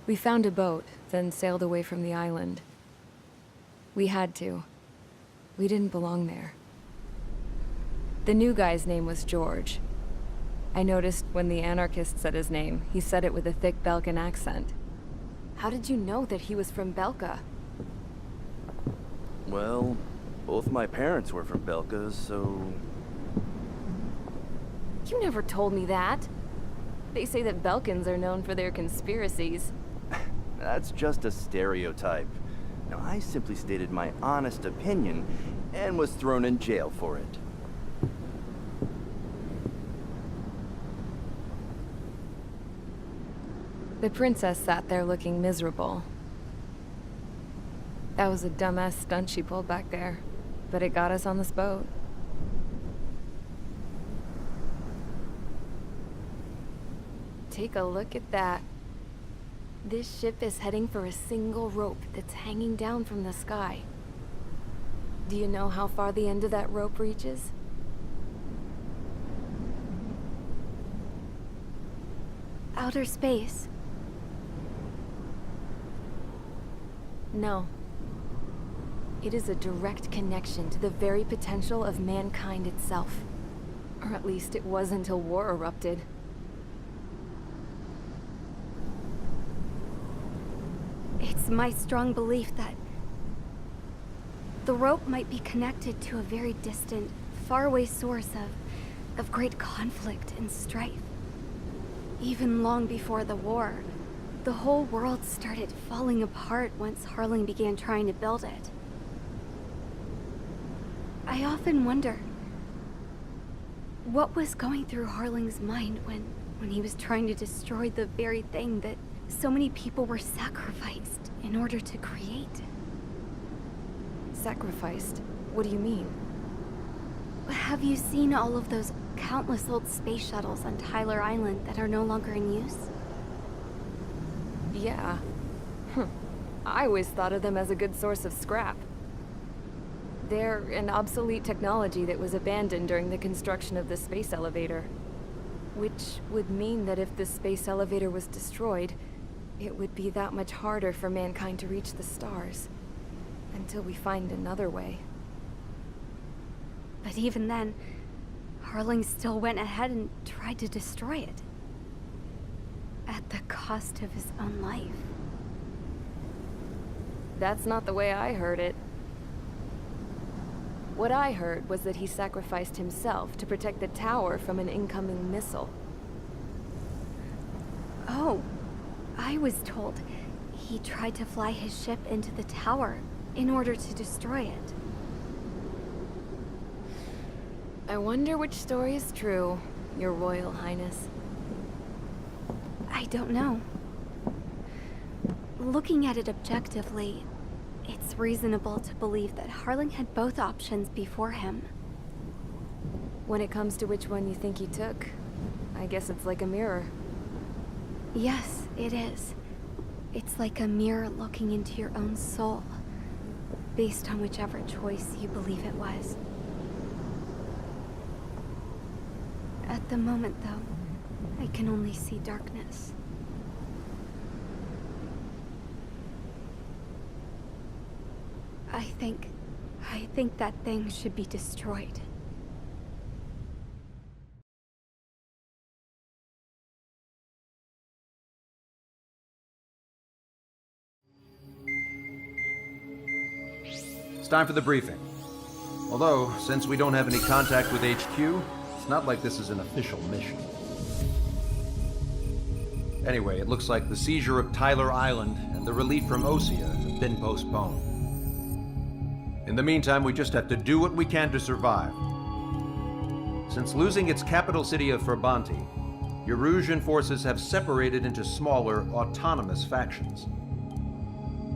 We found a boat, then sailed away from the island. We had to. We didn't belong there. The new guy's name was George. I noticed when the anarchist said his name, he said it with a thick Belkan accent. How did you know that he was from Belka? Well, both my parents were from Belka, so... You never told me that. They say that Belkans are known for their conspiracies. That's just a stereotype. Now, I simply stated my honest opinion and was thrown in jail for it. The princess sat there looking miserable. That was a dumbass stunt she pulled back there, but it got us on this boat. Take a look at that. This ship is heading for a single rope that's hanging down from the sky. Do you know how far the end of that rope reaches? Outer space. No. It is a direct connection to the very potential of mankind itself. Or at least it was until war erupted. It's my strong belief that the rope might be connected to a very distant, faraway source of great conflict and strife. Even long before the war, the whole world started falling apart once Harling began trying to build it. I often wonder what was going through Harling's mind when he was trying to destroy the very thing that so many people were sacrificed in order to create. Sacrificed? What do you mean? Have you seen all of those countless old space shuttles on Tyler Island that are no longer in use? Yeah. I always thought of them as a good source of scrap. They're an obsolete technology that was abandoned during the construction of the space elevator. Which would mean that if the space elevator was destroyed, it would be that much harder for mankind to reach the stars. Until we find another way. But even then, Harling still went ahead and tried to destroy it. At the cost of his own life. That's not the way I heard it. What I heard was that he sacrificed himself to protect the tower from an incoming missile. Oh, I was told he tried to fly his ship into the tower in order to destroy it. I wonder which story is true, Your Royal Highness. I don't know. Looking at it objectively, it's reasonable to believe that Harling had both options before him. When it comes to which one you think he took, I guess it's like a mirror. Yes, it is. It's like a mirror looking into your own soul, based on whichever choice you believe it was. At the moment, though, I can only see darkness. I think that thing should be destroyed. It's time for the briefing. Although, since we don't have any contact with HQ, it's not like this is an official mission. Anyway, it looks like the seizure of Tyler Island and the relief from Osea have been postponed. In the meantime, we just have to do what we can to survive. Since losing its capital city of Ferbanti, Erusian forces have separated into smaller, autonomous factions.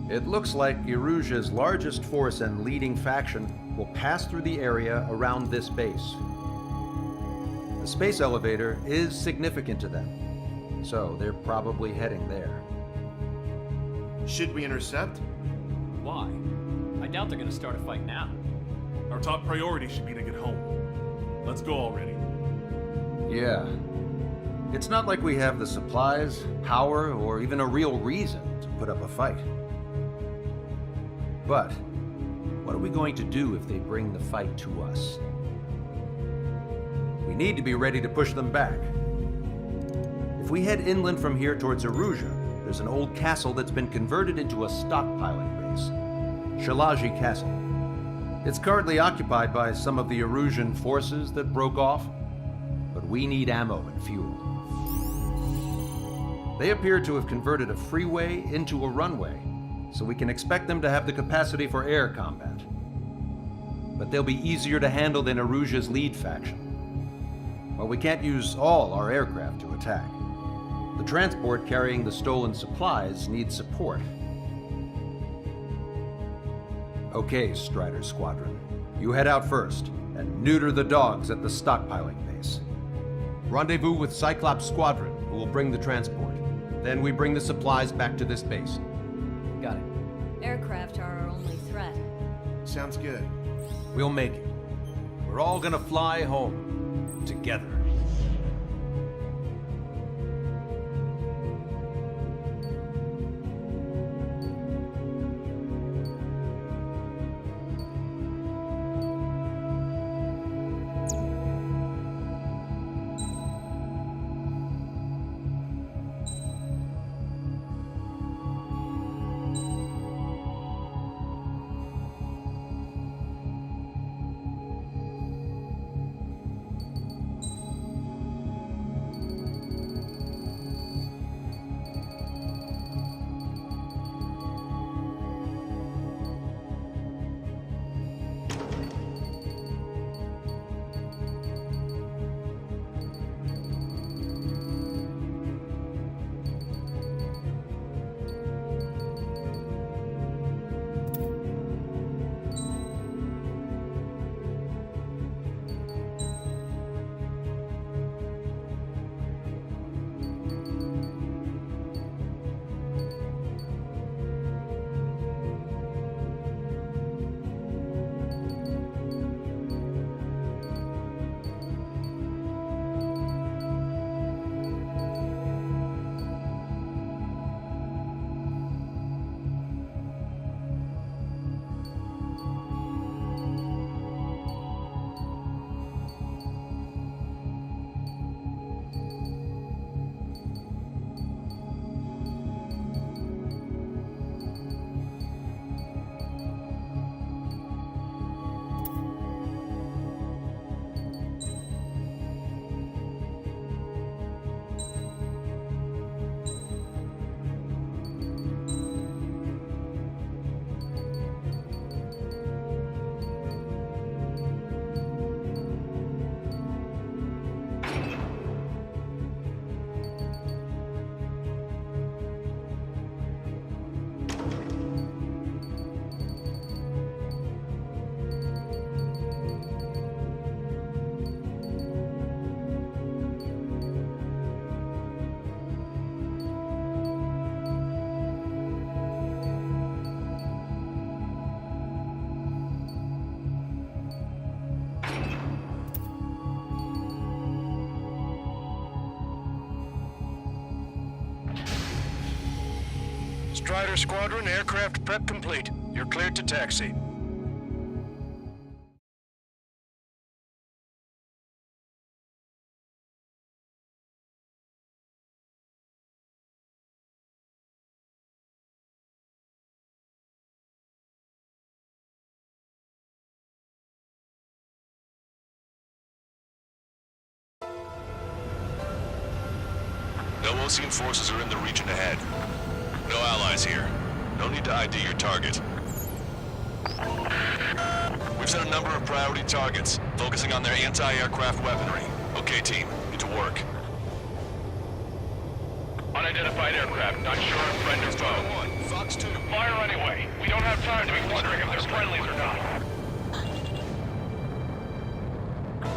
It looks like Erusia's largest force and leading faction will pass through the area around this base. The space elevator is significant to them, so they're probably heading there. Should we intercept? Why? I doubt they're gonna start a fight now. Our top priority should be to get home. Let's go already. Yeah. It's not like we have the supplies, power, or even a real reason to put up a fight. But what are we going to do if they bring the fight to us? We need to be ready to push them back. If we head inland from here towards Aruja, there's an old castle that's been converted into a stockpiling base. Shalaji Castle. It's currently occupied by some of the Arujan forces that broke off, but we need ammo and fuel. They appear to have converted a freeway into a runway, so we can expect them to have the capacity for air combat. But they'll be easier to handle than Aruja's lead faction. While we can't use all our aircraft to attack, the transport carrying the stolen supplies needs support. Okay, Strider Squadron. You head out first and neuter the dogs at the stockpiling base. Rendezvous with Cyclops Squadron, who will bring the transport. Then we bring the supplies back to this base. Got it. Aircraft are our only threat. Sounds good. We'll make it. We're all gonna fly home. Together. Strider Squadron, aircraft prep complete. You're cleared to taxi. No Osean forces are in the region ahead. No allies here. No need to ID your target. We've set a number of priority targets, focusing on their anti-aircraft weaponry. Okay, team, get to work. Unidentified aircraft, not sure if friend or foe. Fox 2. Fire anyway. We don't have time to be wondering if they're friendlies or not.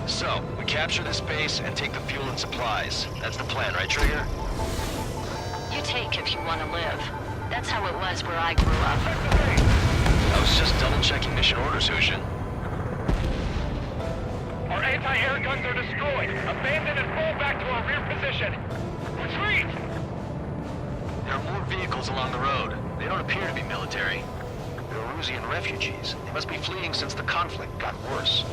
So, we capture this base and take the fuel and supplies. That's the plan, right, Trigger? You take if you want to live. That's how it was where I grew up. I was just double-checking mission orders, Hushin. Our Our anti-air guns are destroyed. Abandon and fall back to our rear position. Retreat! There are more vehicles along the road. They don't appear to be military. They're Erusian refugees. They must be fleeing since the conflict got worse.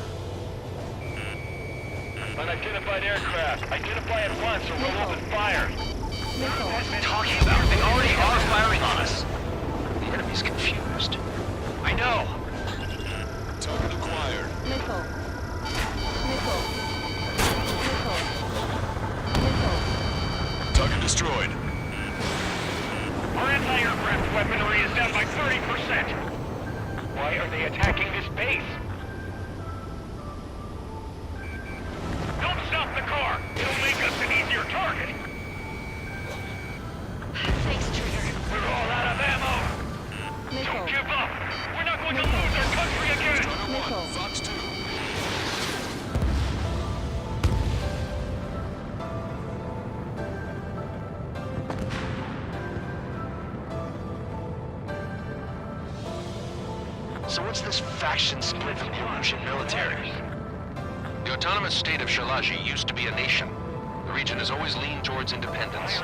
Unidentified aircraft. Identify at once or we'll open fire. What are you talking about? They already are firing on us. The enemy's confused. I know. Target acquired. Missile. Missile. Missile. Missile. Target destroyed. Our anti-aircraft weaponry is down by 30%. Why are they attacking this base? Don't stop the car. It'll make us an easier target. Thanks, Trigger. We're all out of ammo. Don't give up. We're not going to lose our country again. Strider 1, Fox 2. So what's this faction split from the Erusian military? The autonomous state of Shalaji used to be a nation. The region has always leaned towards independence.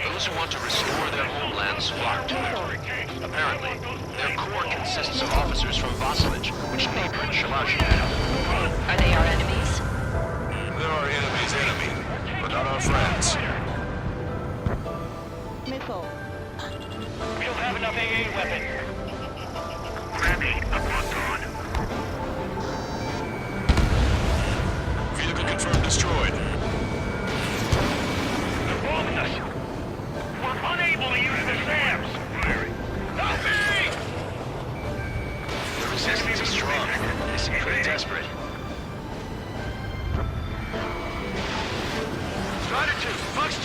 Those who want to restore their homelands flock to it. Apparently, their core consists of officers from Vassalage, which neighbored Shalaji. Are they our enemies? They're our enemy's enemy, but not our friends. Missile. We don't have enough AA weapons. Ready, I'm on. Vehicle confirmed destroyed. They're bombing us. We're unable to use the SAMs. Help me! The resistance is strong. They seem pretty desperate. Strider 2, Fox 2.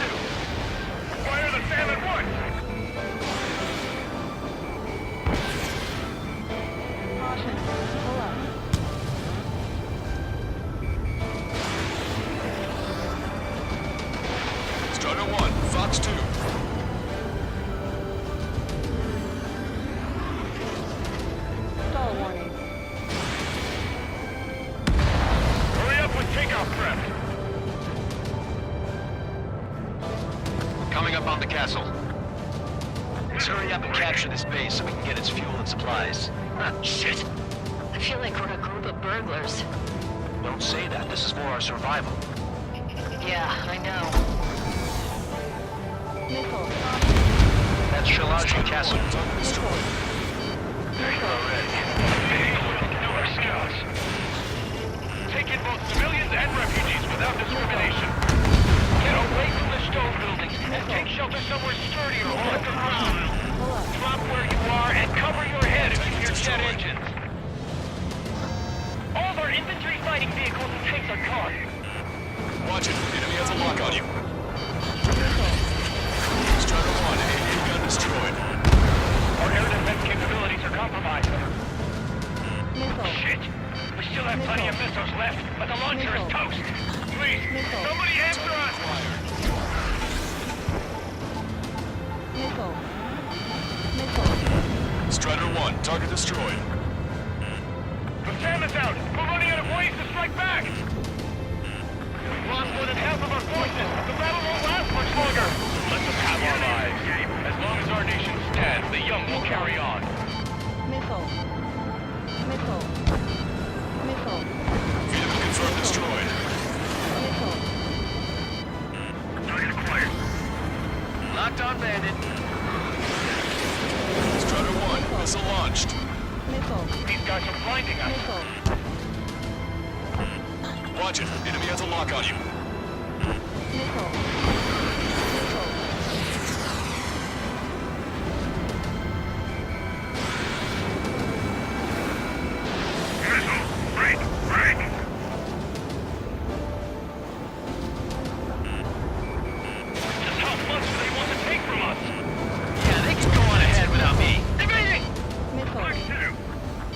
Fire the SAM at once. Caution. Pull up. Strider 1, Fox 2. Stall warning. Hurry up with takeoff prep. Coming up on the castle. Let's hurry up and capture this base so we can get its fuel and supplies. Shit. I feel like we're a group of burglars. Don't say that. This is for our survival. Yeah, I know. Missile. That's Shalaji Castle. Target destroyed. There you are, Red. Do our scouts. Take in both civilians and refugees without discrimination. Get away from the stone buildings and take shelter somewhere sturdier or underground. Drop where you are and cover your head if you hear jet engines. All of our infantry fighting vehicles and tanks are gone. Watch it. Enemy has a lock on you. Strider 1, AA gun destroyed. Our air defense capabilities are compromised. Missile. Shit! We still have plenty of missiles left, but the launcher is toast. Please, somebody answer us! Missile. Missile. Strider 1, target destroyed. The SAM is out! We're running out of ways to strike back! We've lost more than half of our forces! The battle won't last much longer! Let us have our lives. As long as our nation stands, the young will carry on. Missile. Missile. Missile. Vehicle confirmed destroyed. Missile. Target acquired. Locked on, Bandit. Strider 1, missile launched. Missile. These guys are blinding us. Missile. Watch it. Enemy has a lock on you. Missile. Missile. Missile! Break! Break! Just how much do they want to take from us? Yeah, they can go on ahead without me. Evading! Missile.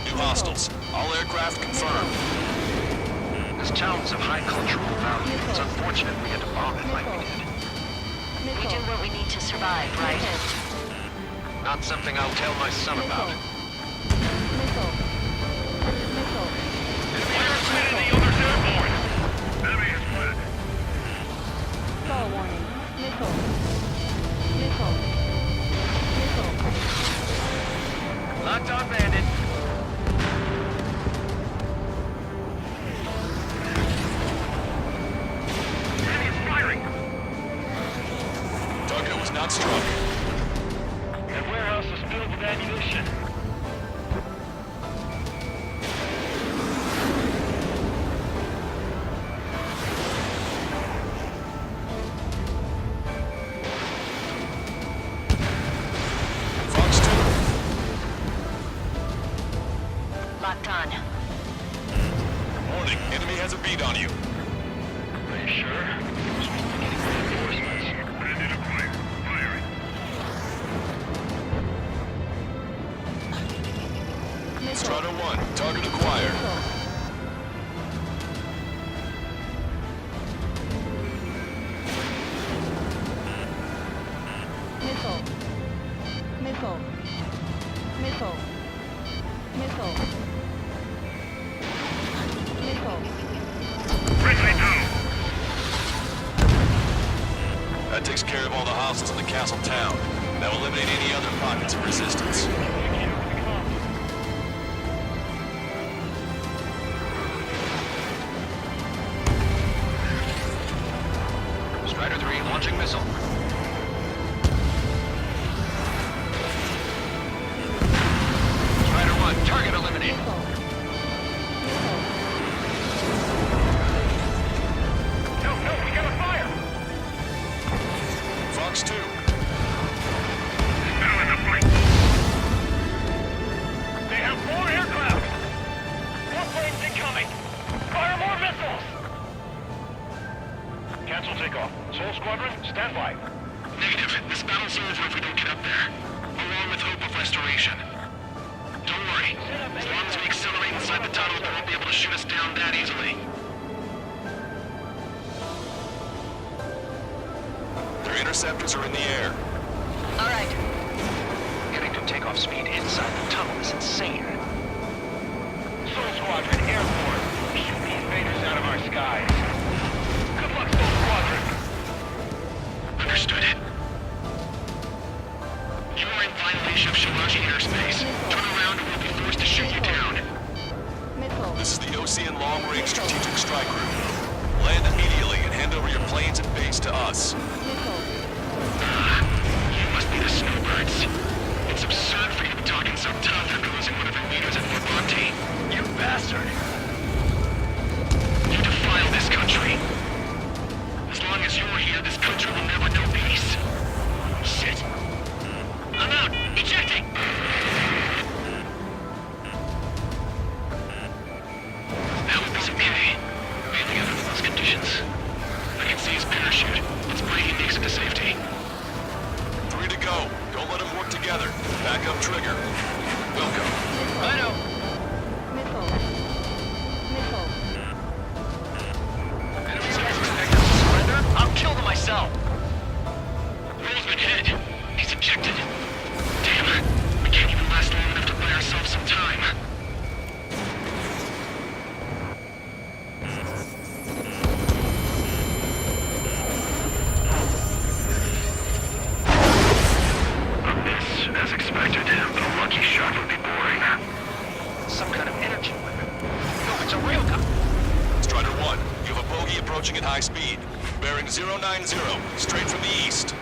New hostiles. All aircraft confirmed. This town is of high cultural value. It's unfortunate we had to bomb it like we did. We do what we need to survive, right? Not something I'll tell my son about. Missile. Missile. Did we understand the other warning. Missile. Missile. Missile. Locked on, Bandit. Enemy is firing! Target was not struck. That warehouse is filled with ammunition. Fox 2. Locked on. Warning, enemy has a beat on you. Are you sure? Getting reinforcements. Bandit acquired. Firing. Strider 1, target acquired. Missile. Missile. Missile. Missile. Missile. Friendly down. That takes care of all the hostiles in the castle town. That will eliminate any other pockets of resistance. Strider 3 launching missile. Strider 1, target eliminated. No, we got a fire! Fox 2. Now in the fight. They have 4 aircraft! 4 planes incoming! Fire more missiles! Cancel takeoff. Soul Squadron, stand by. Negative. This battle's over if we don't get up there. Along with hope of restoration. Don't worry. As long as we accelerate inside the tunnel, they won't be able to shoot us down that easily. Their interceptors are in the air. All right. Getting to takeoff speed inside the tunnel is insane. Soul Squadron, airport. Shoot the invaders out of our skies. Good luck, Soul Squadron. Understood. You are in violation of Shiraji airspace. Turn around or we'll be forced to shoot you down. Missile. This is the Ocean Long Range Strategic Strike Group. Land immediately and hand over your planes and base to us. Missile. You must be the snowbirds. It's absurd for you to be talking so tough after losing one of your leaders at Fort Monty. You bastard! You defile this country. As long as you're here, this country will never know peace. Shit. I'm out. Ejecting. That would be okay. Mainly under those conditions. I can see his parachute. Let's pray he makes it to safety. 3 to go. Don't let them work together. Back up trigger. Welcome. I know. Missile. Missile. Enemies expect us to surrender? I'll kill them myself. Roll's been hit. He's ejected. Damn. We can't even last long enough to buy ourselves some time. As expected, but a lucky shot would be boring. Some kind of energy weapon. No, it's a real gun. Strider 1, you have a bogey approaching at high speed. Bearing 090, straight from the east.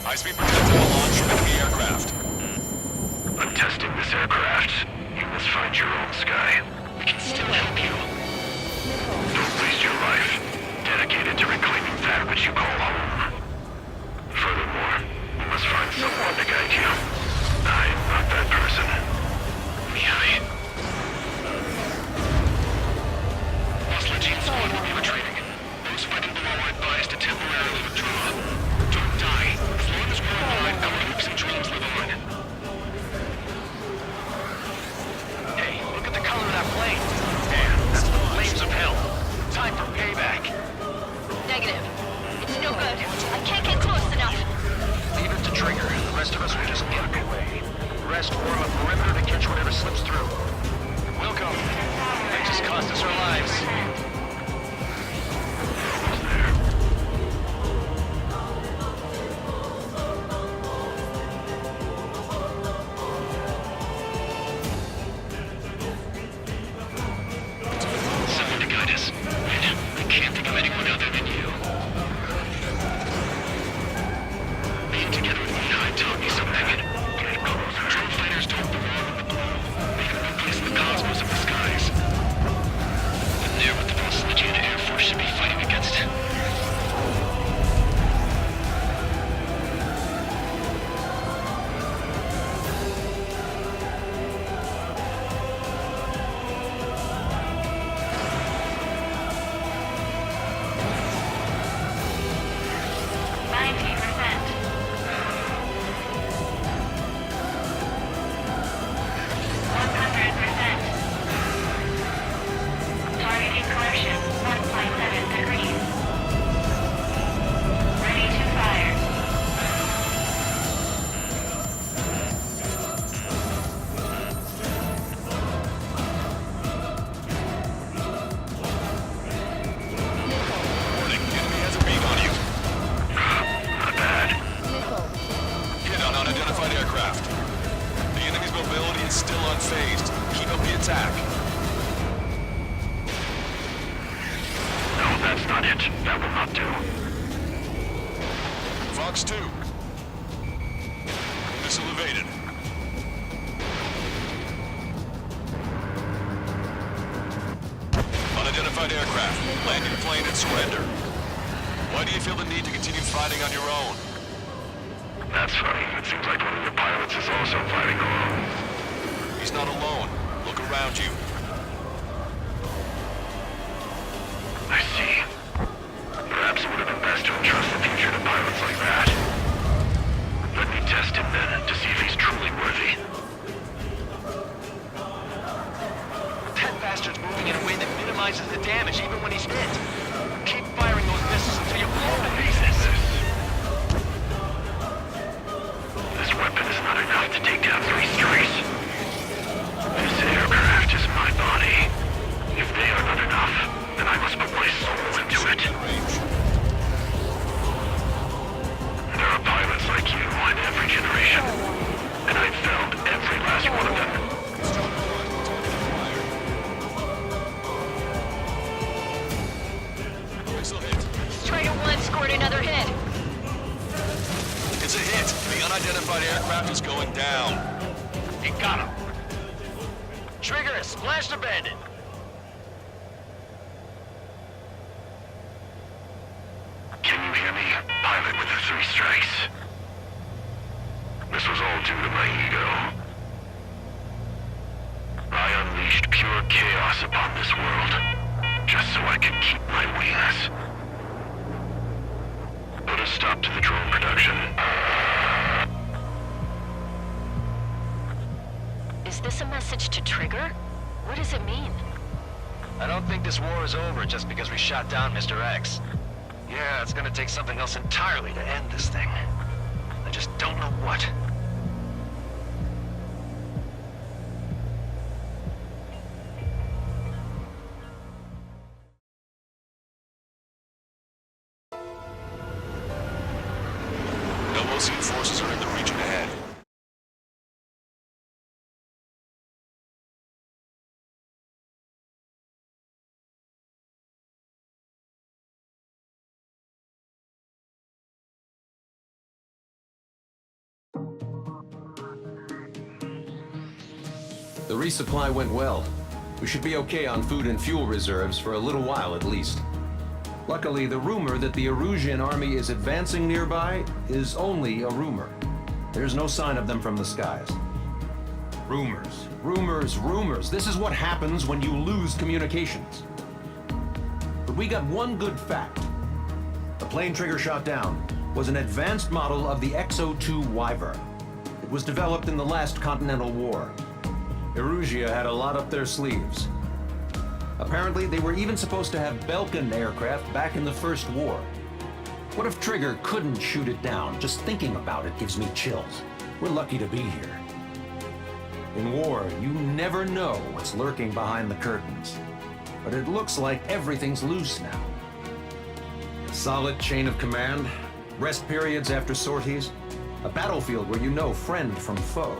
High-speed projectile launch from enemy aircraft. I'm testing this aircraft. You must find your own sky. We can still help you. Don't waste your life. Dedicated to reclaiming that which you call home. Furthermore, you must find someone to guide you. I'm not that person. Mihai. Boss Legion squad will be retreating. Those fighting below are advised to temporarily withdraw. Don't die. As long as we're target. That will not do. Fox 2. Missile evaded. Unidentified aircraft. Land your plane and surrender. Why do you feel the need to continue fighting on your own? That's funny. It seems like one of your pilots is also fighting alone. He's not alone. Look around you. I see. Perhaps it would have been best to entrust the future to pilots like that. Let me test him then, to see if he's truly worthy. That bastard's moving in a way that minimizes the damage even when he's hit. Keep firing those missiles until you blow to pieces. This weapon is not enough to take down 3 strays. This aircraft is my body. If they are not enough, then I must put my soul into it. There are pilots like you in every generation, and I've found every last one of them. Missile hit. Strider 1 scored another hit. It's a hit. The unidentified aircraft is going down. You got him. Trigger, splash the bandit. Can you hear me, pilot with the 3 strikes? This was all due to my ego. I unleashed pure chaos upon this world, just so I could keep my wings. Put a stop to the drone production. Is this a message to Trigger? What does it mean? I don't think this war is over just because we shot down Mr. X. Yeah, it's gonna take something else entirely to end this thing. I just don't know what. Osean forces are in the region ahead. The resupply went well. We should be okay on food and fuel reserves for a little while at least. Luckily, the rumor that the Erusian army is advancing nearby is only a rumor. There's no sign of them from the skies. Rumors, rumors, rumors. This is what happens when you lose communications. But we got one good fact. The plane Trigger shot down was an advanced model of the X-02 Wyvern. It was developed in the last Continental War. Erusia had a lot up their sleeves. Apparently, they were even supposed to have Belkin aircraft back in the First War. What if Trigger couldn't shoot it down? Just thinking about it gives me chills. We're lucky to be here. In war, you never know what's lurking behind the curtains. But it looks like everything's loose now. A solid chain of command, rest periods after sorties, a battlefield where you know friend from foe.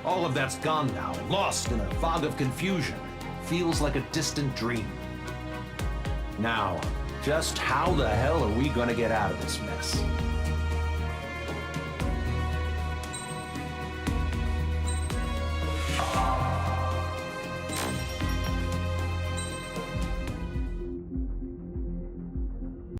All of that's gone now, lost in a fog of confusion. Feels like a distant dream. Now, just how the hell are we gonna get out of this mess?